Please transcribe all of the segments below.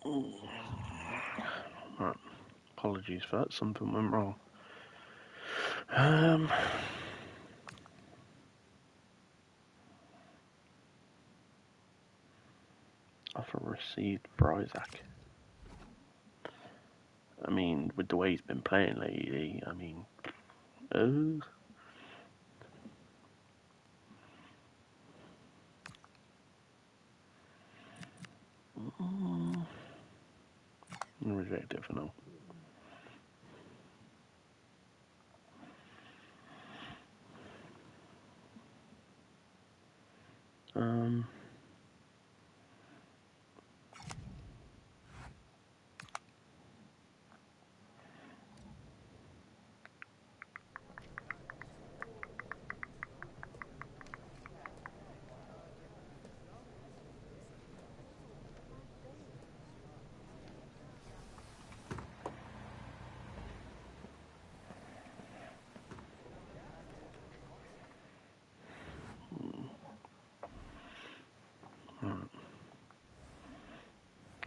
Right. Apologies for that. Something went wrong. Offer received for Isaac. I mean, with the way he's been playing lately, I mean, reject it for now. Right.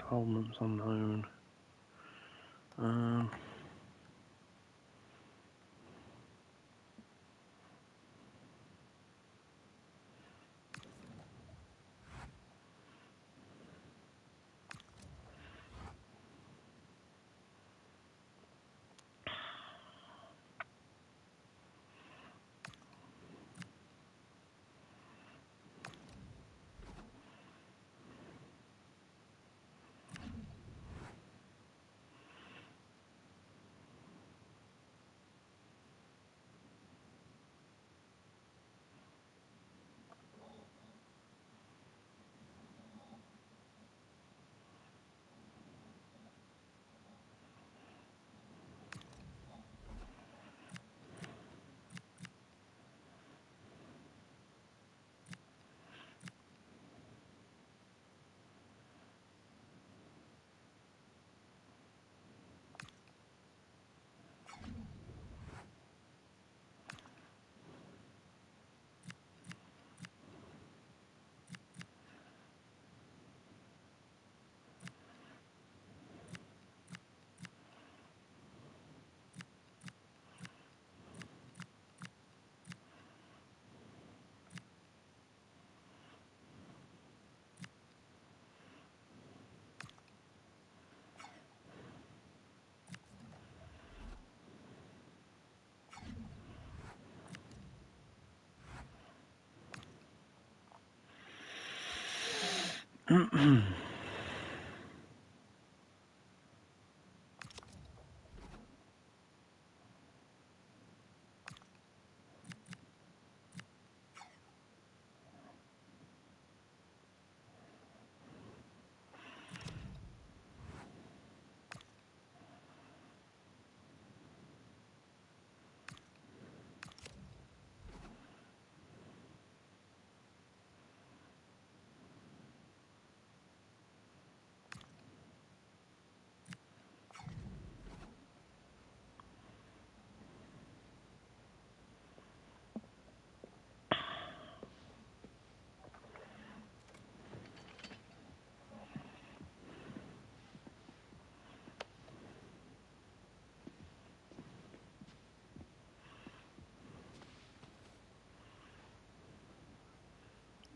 12 months unknown.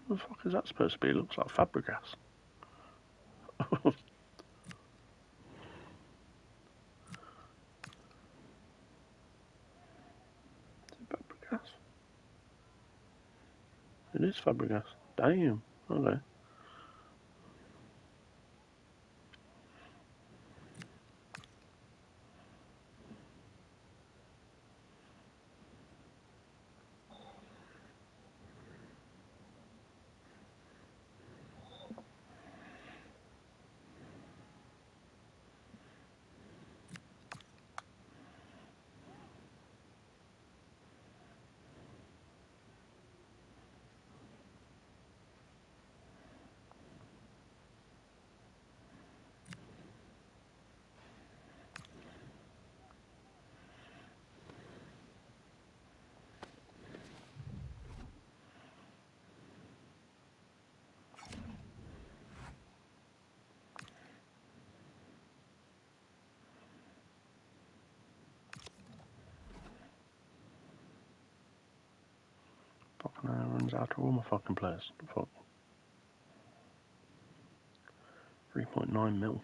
What the fuck is that supposed to be? It looks like Fabregas. Fabregas? It is Fabregas. Damn. Okay. Comes out to all my fucking players. Fuck. 3.9 mil.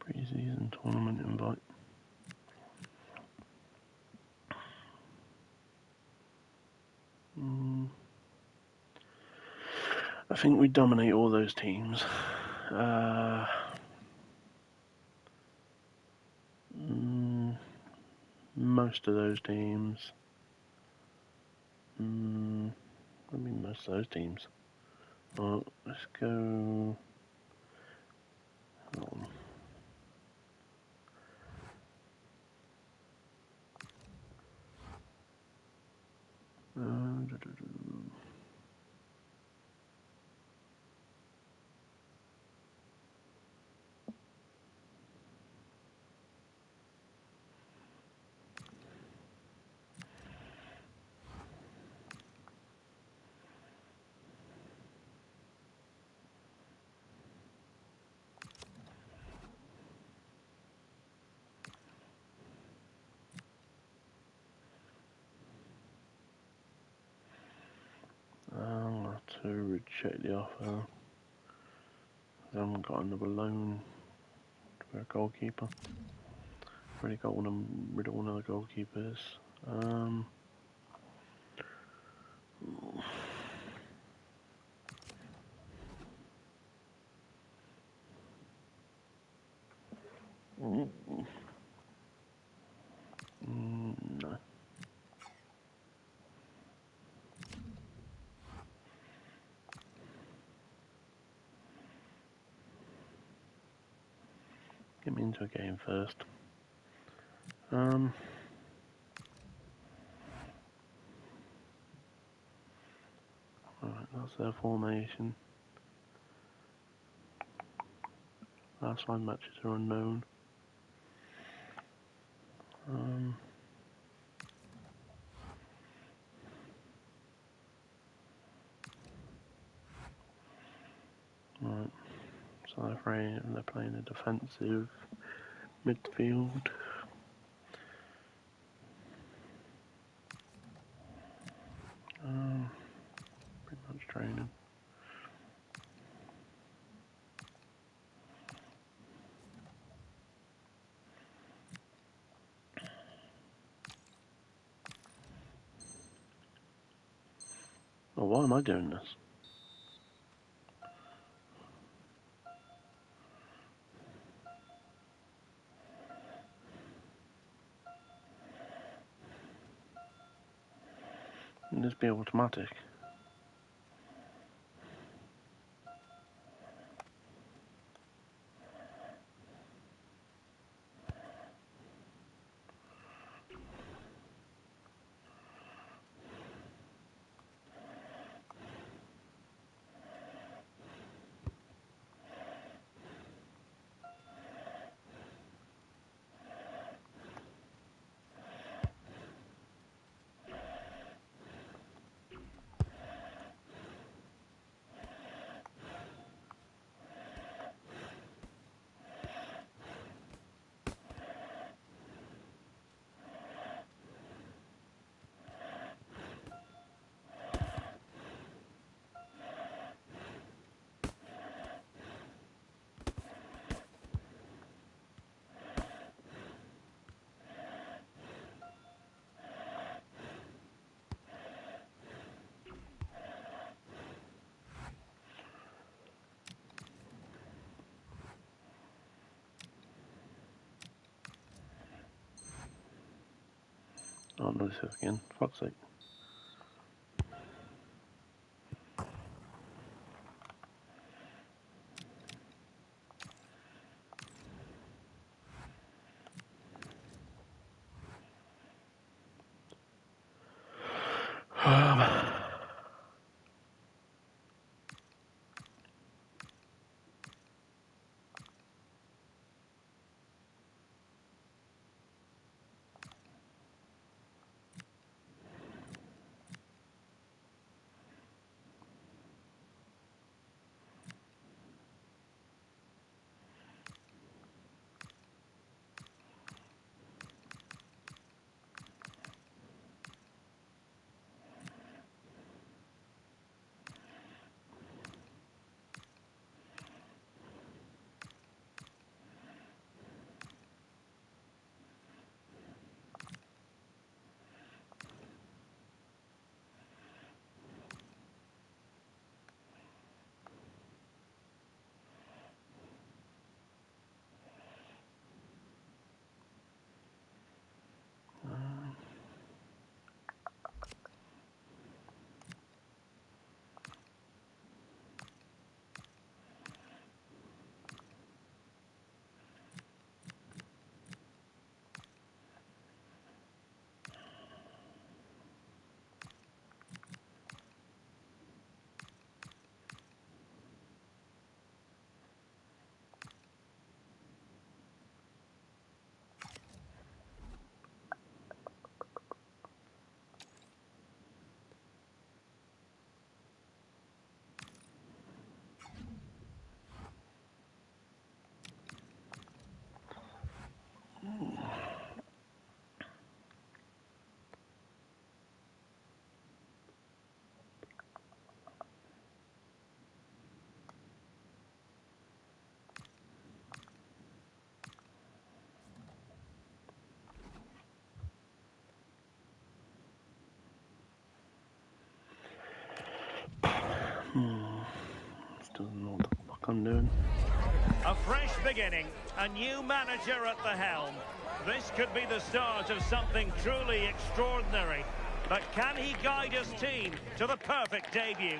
Pre-season tournament invite. I think we dominate all those teams. Most of those teams. I mean, most of those teams. Well, let's go. Hold on. I'll have to reject the offer. I haven't got another loan for a goalkeeper. Already got rid of one of the goalkeepers. No. Get me into a game first. Right, that's their formation. Last 5 matches are unknown. Right, so they're playing a defensive midfield. Pretty much training. Oh, why am I doing this? Can this be automatic? Oh, no, this is again. Fuck's sake. Still don't know what the fuck I'm doing. A fresh beginning, a new manager at the helm. This could be the start of something truly extraordinary. But can he guide his team to the perfect debut?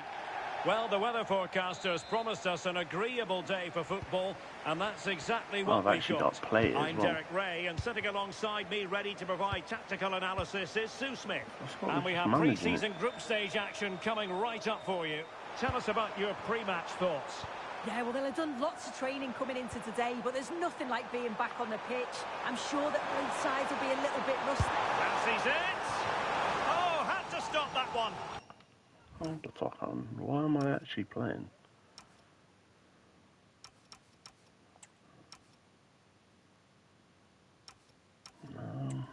Well, the weather forecasters promised us an agreeable day for football, and that's exactly what I've we actually got. got to play it as I'm well. Derek Ray, and sitting alongside me, ready to provide tactical analysis, is Sue Smith. And we have pre-season group stage action coming right up for you. Tell us about your pre-match thoughts. Yeah, well, they'll have done lots of training coming into today, but there's nothing like being back on the pitch. I'm sure that both sides will be a little bit rusty. Fancies it. Oh, had to stop that one. Hold the fuck on. Why am I actually playing? No.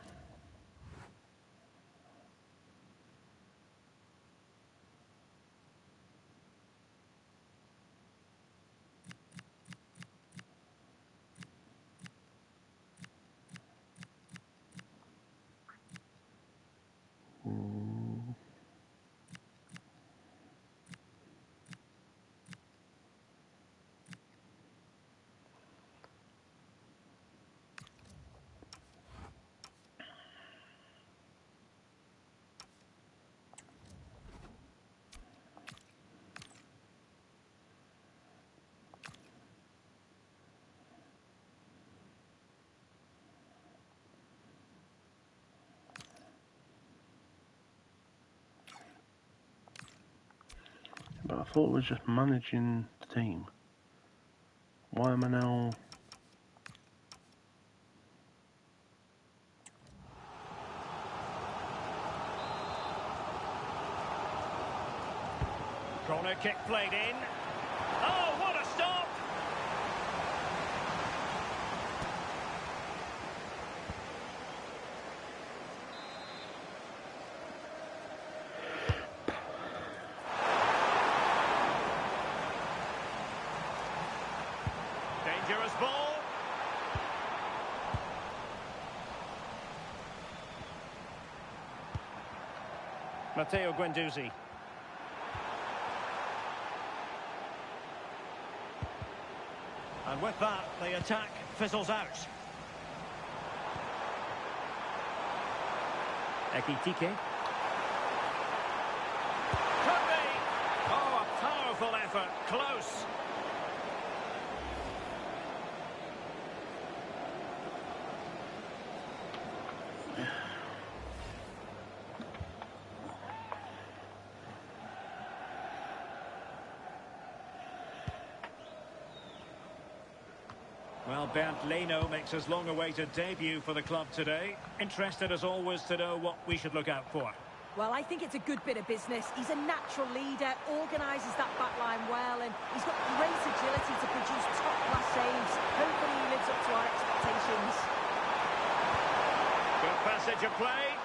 I thought it was just managing the team. Why am I now... Corner kick played in. Oh, what a stop! Dangerous ball. Matteo Guendouzi. And with that, the attack fizzles out. Ekitike. Could be! Oh, a powerful effort. Close. Well, Bernd Leno makes his long-awaited debut for the club today. Interested, as always, to know what we should look out for. Well, I think it's a good bit of business. He's a natural leader, organises that back line well, and he's got great agility to produce top-class saves. Hopefully he lives up to our expectations. Good passage of play.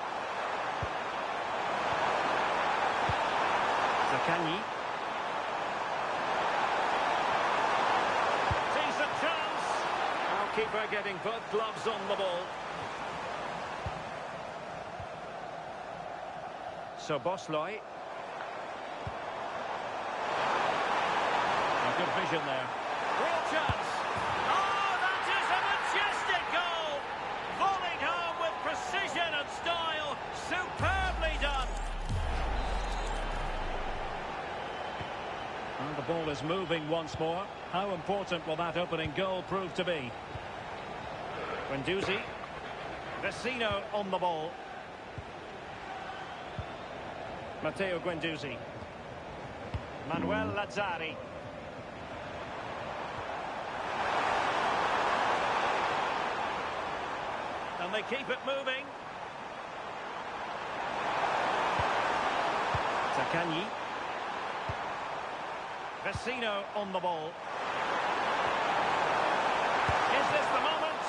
Zaccagni. Decent chance. Our keeper getting both gloves on the ball. So Bosloy. A good vision there. Real chance. Oh, that is a majestic goal. Volleyed home with precision and style. Superbly done. And the ball is moving once more. How important will that opening goal prove to be? Guendouzi. Vecino on the ball. Matteo Guendouzi. Manuel Lazzari. And they keep it moving. Zaccagni. Vecino on the ball. Is this the moment?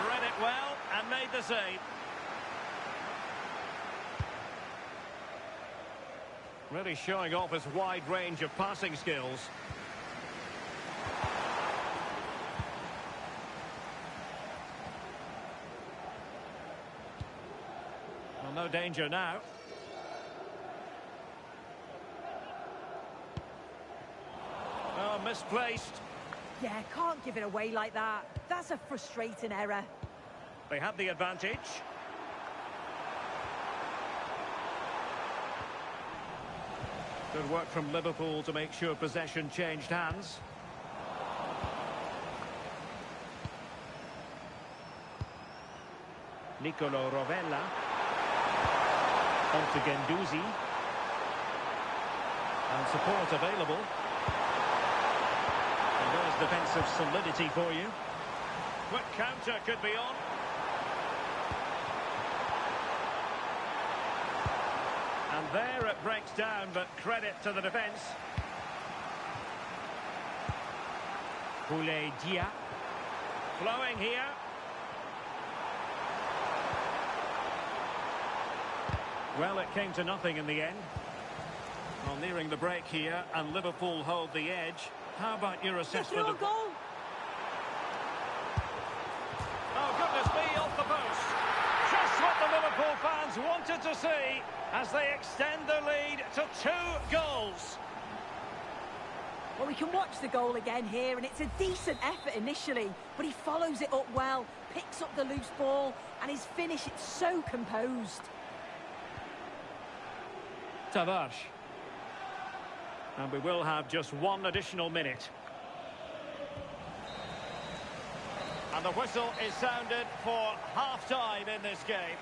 Read it well and made the save. Really showing off his wide range of passing skills. Well, no danger now. Oh, misplaced. Yeah, can't give it away like that. That's a frustrating error. They had the advantage. Good work from Liverpool to make sure possession changed hands. Nicolo Rovella. On to Guendouzi. And support available. And there's defensive solidity for you. Quick counter could be on. And there it breaks down, but credit to the defence. Boulaye Dia. Flowing here. Well, it came to nothing in the end. Well, nearing the break here, and Liverpool hold the edge. How about your assessment of... goal. Oh, goodness me, off the post. Just what the Liverpool fans wanted to see as they extend the lead to 2 goals. Well, we can watch the goal again here, and it's a decent effort initially, but he follows it up well, picks up the loose ball, and his finish, it's so composed. Tavares. And we will have just 1 additional minute. And the whistle is sounded for half-time in this game.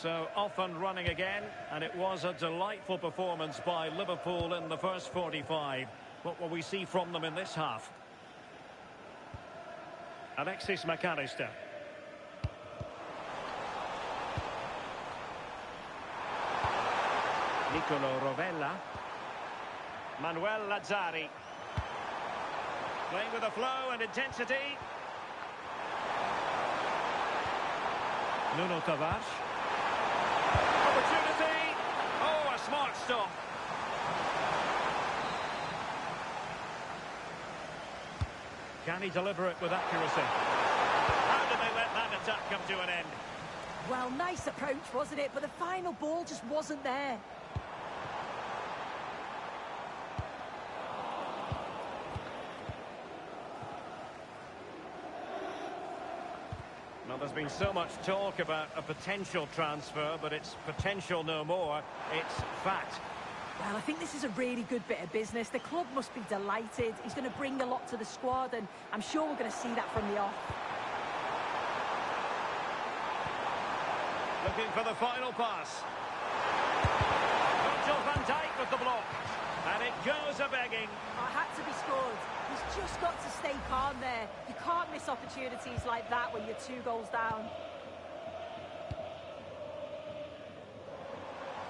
So off and running again, and it was a delightful performance by Liverpool in the first 45. What will we see from them in this half? Alexis McAllister. Nicolo Rovella. Manuel Lazzari. Playing with a flow and intensity. Nuno Tavares. Opportunity. Oh, a smart stop. Can he deliver it with accuracy? How did they let that attack come to an end? Well, nice approach, wasn't it? But the final ball just wasn't there. Well, there's been so much talk about a potential transfer, but it's potential no more. It's fact. Well, I think this is a really good bit of business. The club must be delighted. He's going to bring a lot to the squad, and I'm sure we're going to see that from the off. Looking for the final pass. Virgil van Dijk with the block. And it goes a-begging. It had to be scored. He's just got to stay calm there. You can't miss opportunities like that when you're 2 goals down.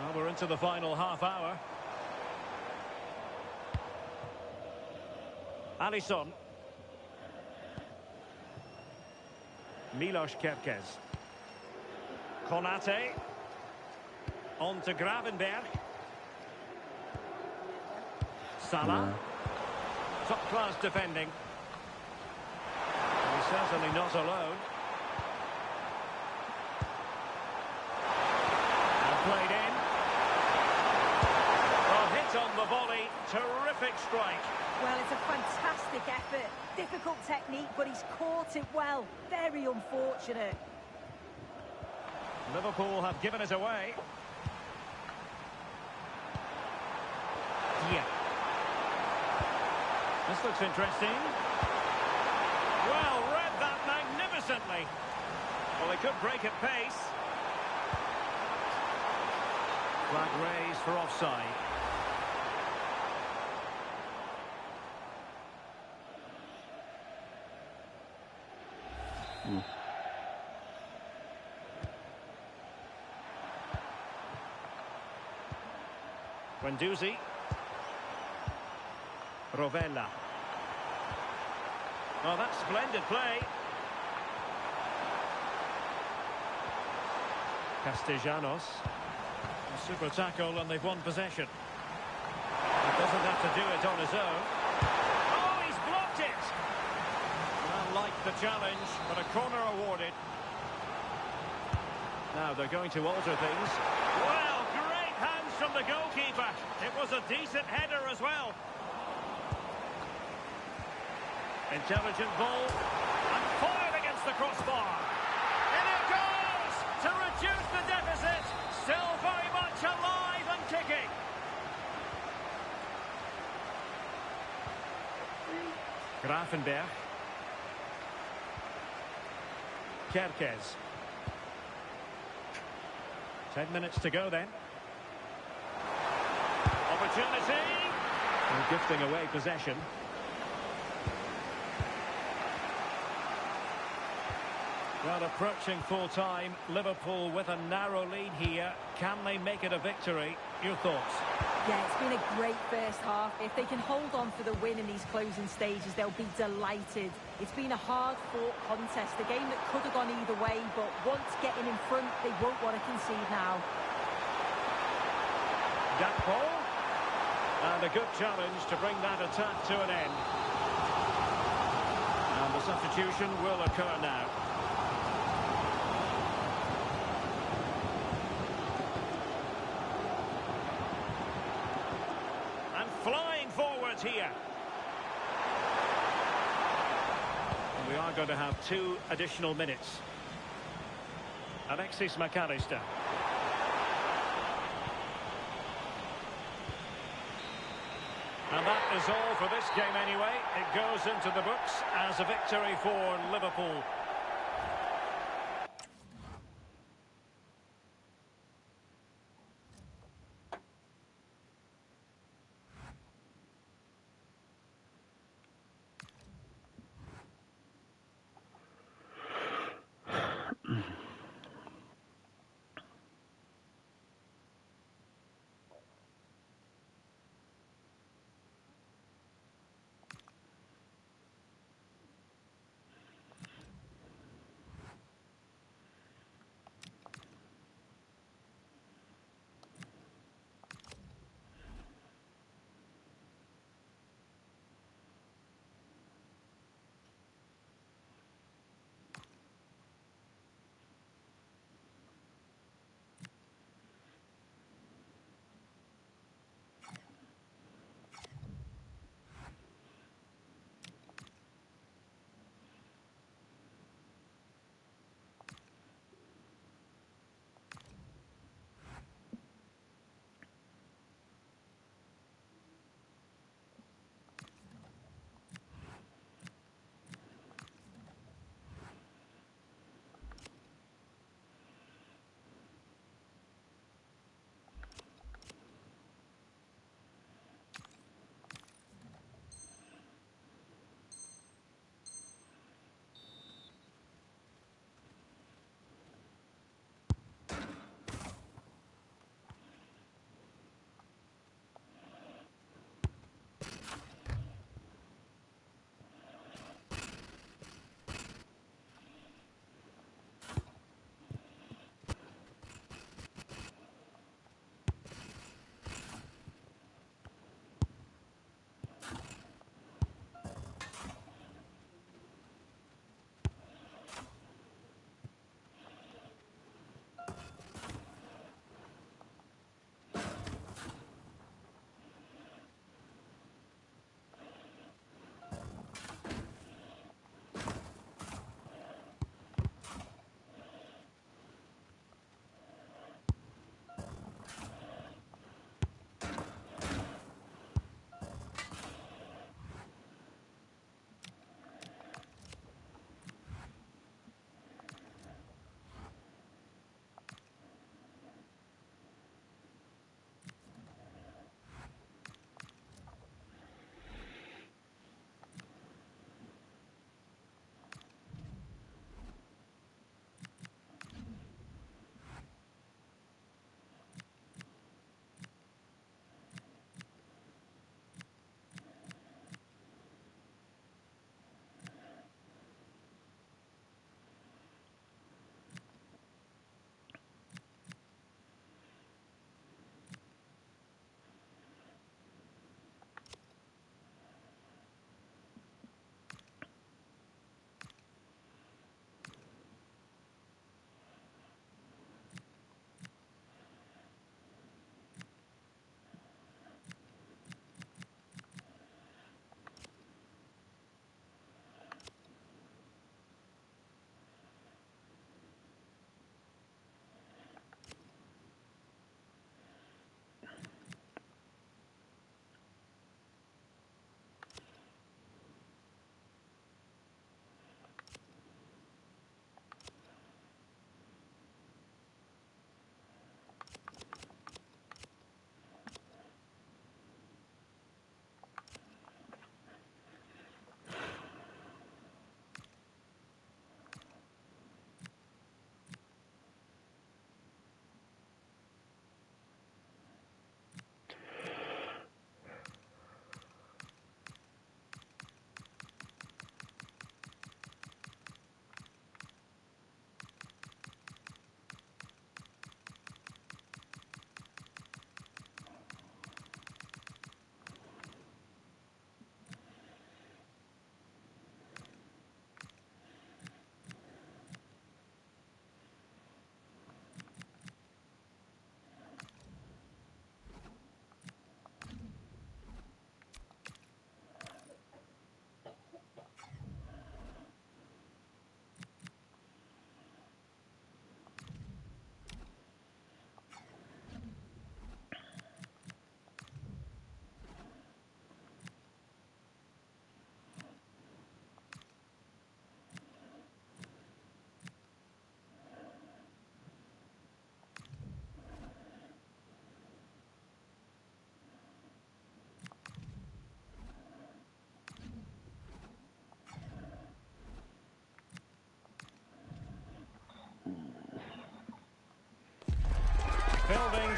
Well, we're into the final half hour. Alisson. Milos Kerkez. Konate. On to Gravenberg. Salah. Top-class defending. And he's certainly not alone. And played in. A hit on the volley. Terrific strike. Well, it's a fantastic effort. Difficult technique, but he's caught it well. Very unfortunate. Liverpool have given it away. Yeah. This looks interesting. Well, read that magnificently. Well, they could break at pace. Flag raised for offside. Guendouzi. Rovella. Oh, that's splendid play. Castellanos. A super tackle and they've won possession. He doesn't have to do it on his own. Oh, he's blocked it! Well, liked the challenge, but a corner awarded. Now they're going to alter things. Well, great hands from the goalkeeper. It was a decent header as well. Intelligent ball, and fired against the crossbar. And it goes to reduce the deficit. Still very much alive and kicking. Gravenberg. Kerkez. 10 minutes to go then. Opportunity. And gifting away possession. Well, approaching full time, Liverpool with a narrow lead here. Can they make it a victory? Your thoughts? Yeah, it's been a great first half. If they can hold on for the win in these closing stages, they'll be delighted. It's been a hard-fought contest, a game that could have gone either way, but once getting in front, they won't want to concede now. Gakpo. And a good challenge to bring that attack to an end. And the substitution will occur now. Flying forwards here. And we are going to have 2 additional minutes. Alexis McAllister. And that is all for this game anyway. It goes into the books as a victory for Liverpool.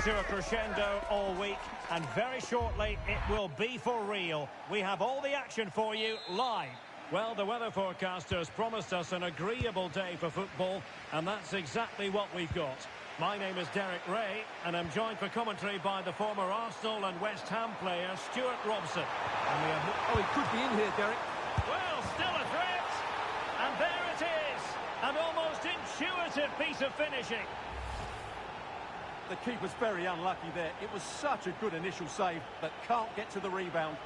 to a crescendo all week, and very shortly it will be for real. We have all the action for you live. Well, the weather forecasters promised us an agreeable day for football, and that's exactly what we've got. My name is Derek Ray, and I'm joined for commentary by the former Arsenal and West Ham player, Stuart Robson. And we have... Oh, he could be in here, Derek. Well, still a threat. And there it is. An almost intuitive piece of finishing. The keeper's very unlucky there. It was such a good initial save, but can't get to the rebound.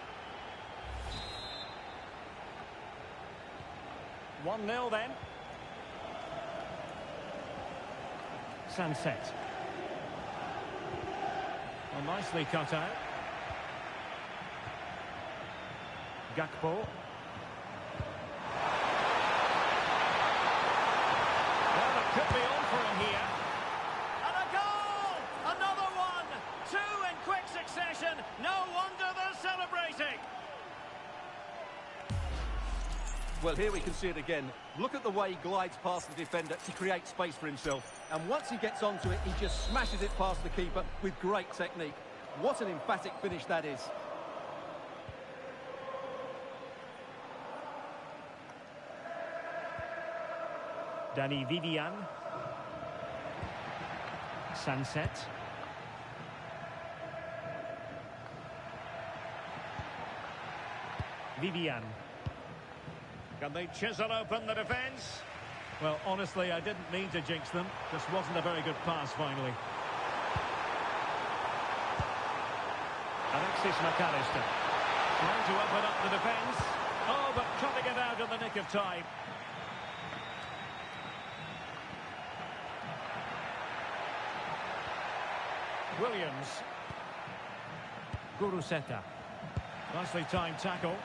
1-0 then. Sunset. Well, nicely cut out. Gakpo. Well, it could be on for him here. And a goal! Another one! Two in quick succession. No wonder they're celebrating. Well, here we can see it again. Look at the way he glides past the defender to create space for himself. And once he gets onto it, he just smashes it past the keeper with great technique. What an emphatic finish that is. Danny Vivian. Sunset. Vivian. Can they chisel open the defence? Well, honestly, I didn't mean to jinx them. Just wasn't a very good pass, finally. Alexis McAllister. Trying to open up the defence. Oh, but cutting it out in the nick of time. Williams. Guruseta. Nicely timed tackle.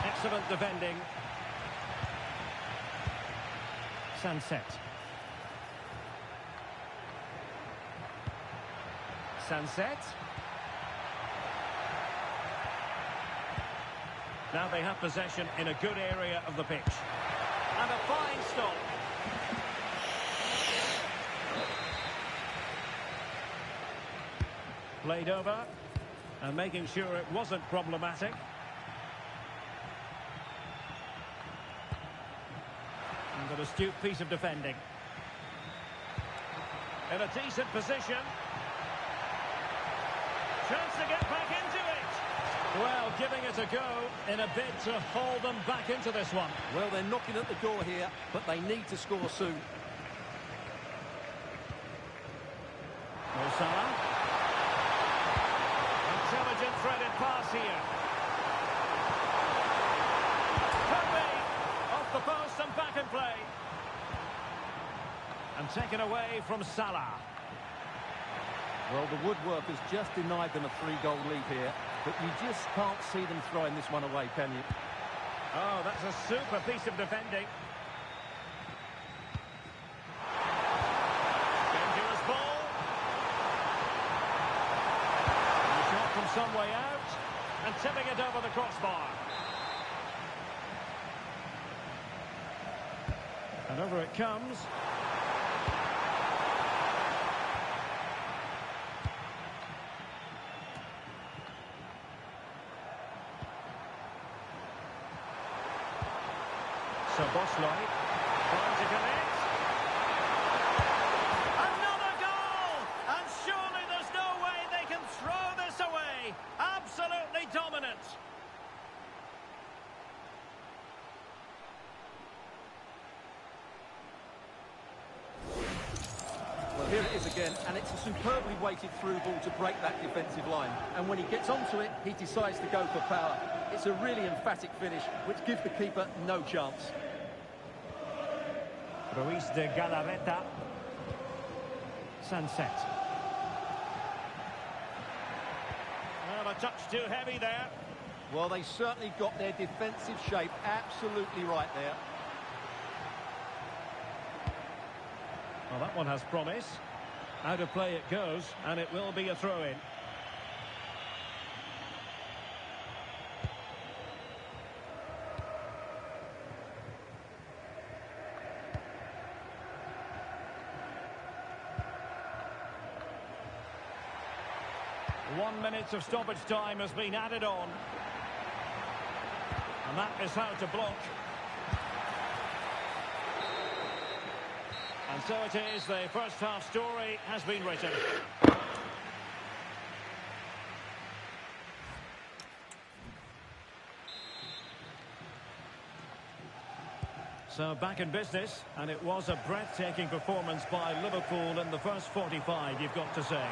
Excellent defending. Sunset. Sunset. Now they have possession in a good area of the pitch. And a fine stop. Played over. And making sure it wasn't problematic. And an astute piece of defending. In a decent position. Chance to get back into it. Well, giving it a go in a bid to haul them back into this one. Well, they're knocking at the door here, but they need to score soon. Mo Salah. Intelligent threaded pass here. Kirby off the post and back in play. And taken away from Salah. Well, the woodwork has just denied them a 3-goal lead here, but you just can't see them throwing this one away, can you? Oh, that's a super piece of defending. Dangerous ball. And a shot from some way out, and tipping it over the crossbar. And over it comes. So Bosley trying to connect. Another goal! And surely there's no way they can throw this away. Absolutely dominant. Well, here it is again, and it's a superbly weighted through ball to break that defensive line. And when he gets onto it, he decides to go for power. It's a really emphatic finish, which gives the keeper no chance. Ruiz de Galarreta. Sunset. Well, a touch too heavy there. Well, they certainly got their defensive shape absolutely right there. Well, that one has promise. Out of play it goes, and it will be a throw-in. One minute of stoppage time has been added on. And that is how to block. And so it is, the first half story has been written. So back in business, and it was a breathtaking performance by Liverpool in the first 45, you've got to say.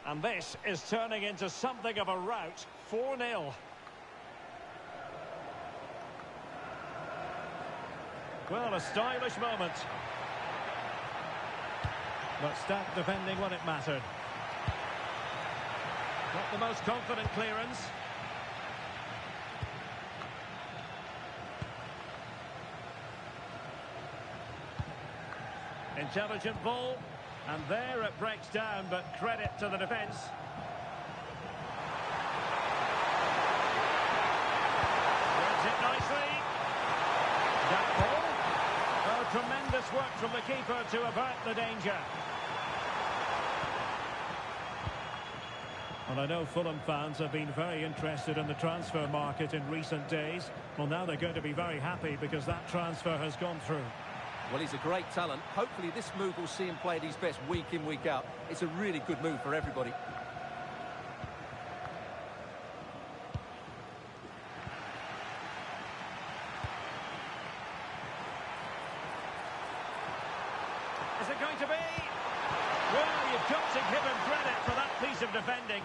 And this is turning into something of a rout. 4-0. Well, a stylish moment. But stacked defending when it mattered. Not the most confident clearance. Intelligent ball. And there it breaks down, but credit to the defence. Wins it nicely. That ball. Oh, tremendous work from the keeper to avert the danger. Well, I know Fulham fans have been very interested in the transfer market in recent days. Well, now they're going to be very happy because that transfer has gone through. Well, he's a great talent. Hopefully this move will see him play at his best week in, week out. It's a really good move for everybody. Is it going to be? Well, you've got to give him credit for that piece of defending.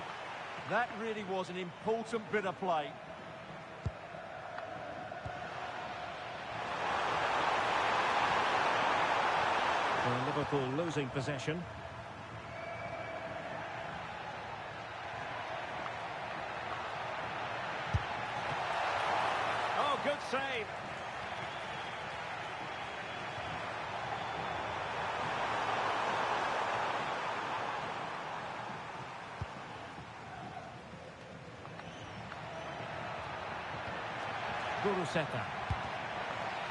That really was an important bit of play. Well, Liverpool losing possession. Oh, good save. Guruseta.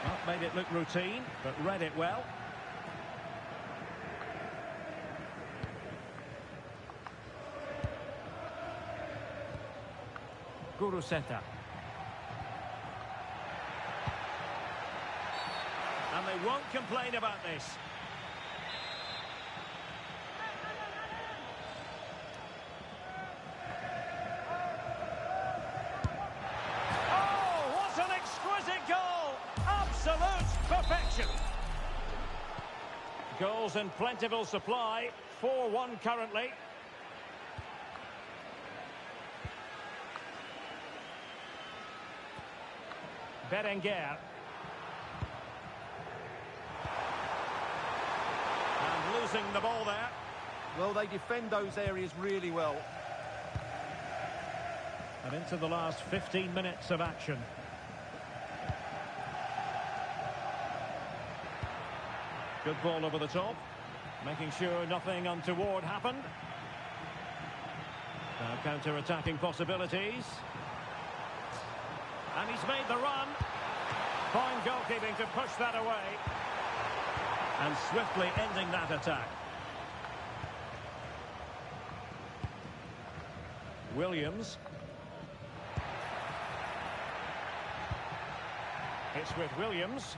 Well, made it look routine, but read it well. Guruseta. And they won't complain about this. Oh, what an exquisite goal! Absolute perfection. Goals in plentiful supply. 4-1 currently. Berenguer. And losing the ball there. Well, they defend those areas really well. And into the last 15 minutes of action. Good ball over the top. Making sure nothing untoward happened. Now counter-attacking possibilities. And he's made the run. Fine goalkeeping to push that away. And swiftly ending that attack. Williams. It's with Williams.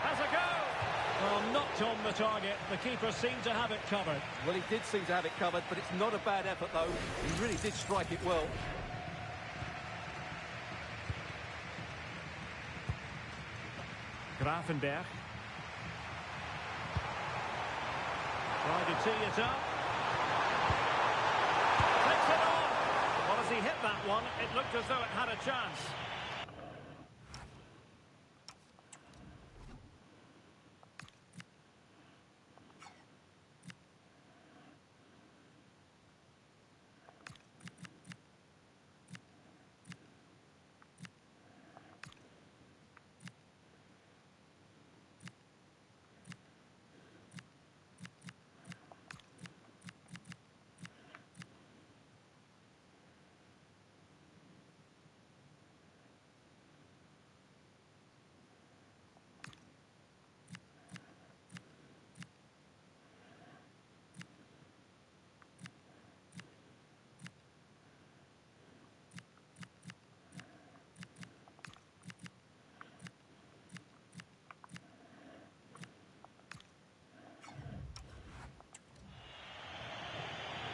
Has a go! Well, not on the target. The keeper seemed to have it covered. Well, he did seem to have it covered, but it's not a bad effort, though. He really did strike it well. Gravenberg. Tried to tee it up. Takes it on. Well, as he hit that one, it looked as though it had a chance.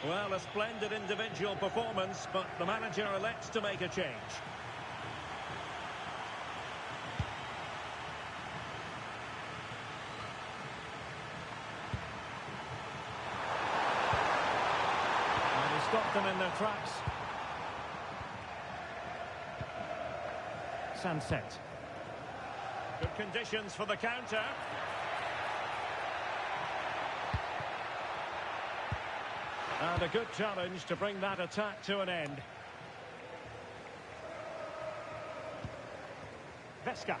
Well, a splendid individual performance, but the manager elects to make a change. And he stopped them in their tracks. Sunset. Good conditions for the counter. And a good challenge to bring that attack to an end. Vesca.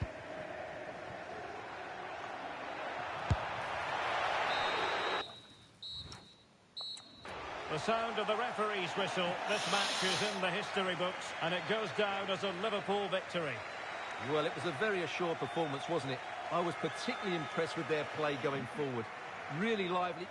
The sound of the referee's whistle. This match is in the history books, and it goes down as a Liverpool victory. Well, it was a very assured performance, wasn't it? I was particularly impressed with their play going forward. Really lively.